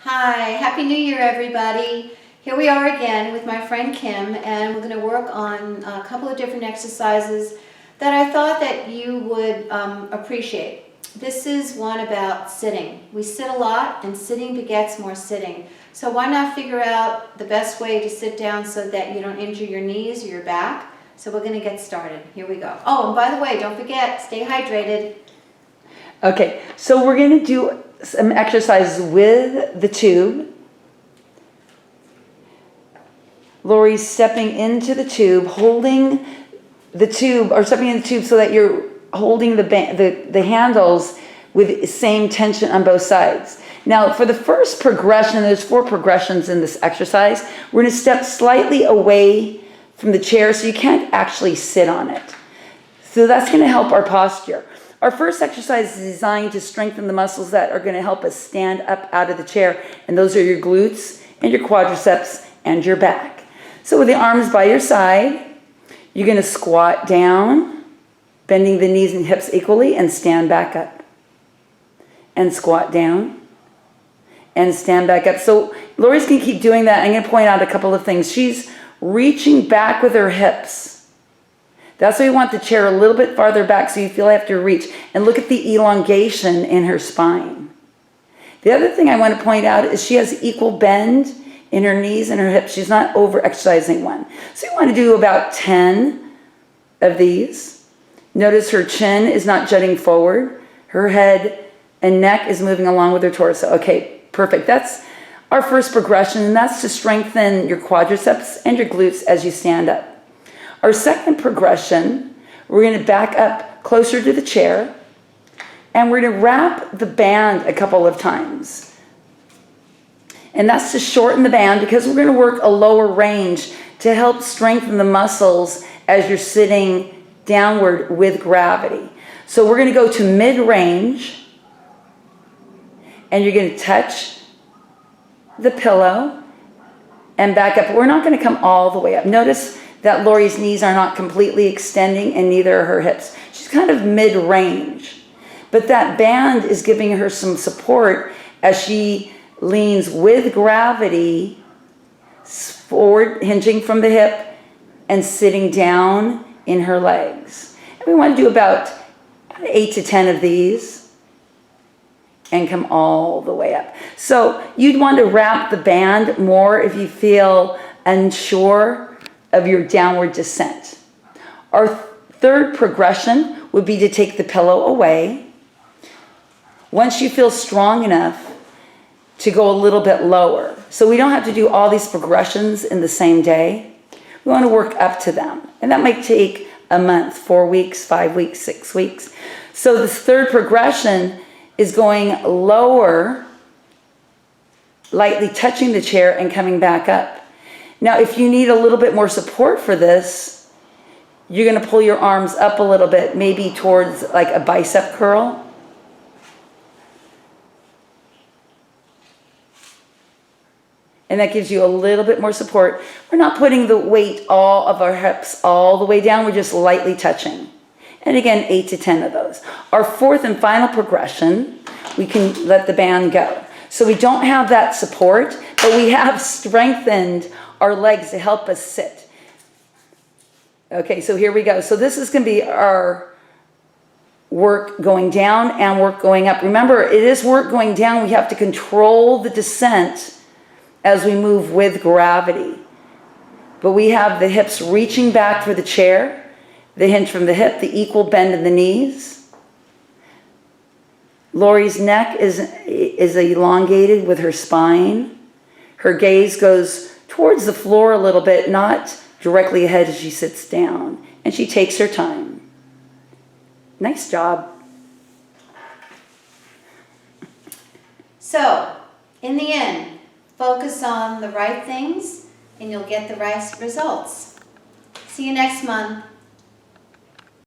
Hi, Happy New Year everybody. Here we are again with my friend Kim, and we're going to work on a couple of different exercises that I thought that you would appreciate. This is one about sitting. We sit a lot, and sitting begets more sitting. So why not figure out the best way to sit down so that you don't injure your knees or your back? So we're going to get started. Here we go. Oh, and by the way, don't forget, stay hydrated. Okay, so we're going to do some exercises with the tube. Lori's stepping into the tube, holding the tube, or stepping in the tube so that you're holding the handles with the same tension on both sides. Now, for the first progression, there's 4 progressions in this exercise. We're going to step slightly away from the chair so you can't actually sit on it. So that's going to help our posture. Our first exercise is designed to strengthen the muscles that are going to help us stand up out of the chair, and those are your glutes and your quadriceps and your back. So with the arms by your side, you're going to squat down, bending the knees and hips equally, and stand back up. And squat down and stand back up. So Lori's going to keep doing that. I'm going to point out a couple of things. She's reaching back with her hips. That's why you want the chair a little bit farther back so you feel like you have to reach. And look at the elongation in her spine. The other thing I want to point out is she has equal bend in her knees and her hips. She's not over-exercising one. So you want to do about 10 of these. Notice her chin is not jutting forward. Her head and neck is moving along with her torso. Okay, perfect. That's our first progression, and that's to strengthen your quadriceps and your glutes as you stand up. Our second progression, we're going to back up closer to the chair, and we're going to wrap the band a couple of times. And that's to shorten the band because we're going to work a lower range to help strengthen the muscles as you're sitting downward with gravity. So we're going to go to mid-range, and you're going to touch the pillow and back up. We're not going to come all the way up. Notice that Lori's knees are not completely extending, and neither are her hips. She's kind of mid-range. But that band is giving her some support as she leans with gravity, forward, hinging from the hip, and sitting down in her legs. And we want to do about 8 to 10 of these and come all the way up. So you'd want to wrap the band more if you feel unsure of your downward descent. Our third progression would be to take the pillow away. Once you feel strong enough to go a little bit lower. So we don't have to do all these progressions in the same day. We want to work up to them. And that might take a month, 4 weeks, 5 weeks, 6 weeks. So this third progression is going lower, lightly touching the chair and coming back up. Now, if you need a little bit more support for this, you're going to pull your arms up a little bit, maybe towards like a bicep curl. And that gives you a little bit more support. We're not putting the weight all of our hips all the way down. We're just lightly touching. And again, 8 to 10 of those. Our fourth and final progression, we can let the band go. So we don't have that support, but we have strengthened our legs to help us sit. Okay, so here we go. So this is going to be our work going down and work going up. Remember, it is work going down. We have to control the descent as we move with gravity. But we have the hips reaching back for the chair, the hinge from the hip, the equal bend in the knees. Lori's neck is elongated with her spine. Her gaze goes towards the floor a little bit, not directly ahead as she sits down. And she takes her time. Nice job. So, in the end, focus on the right things and you'll get the right results. See you next month.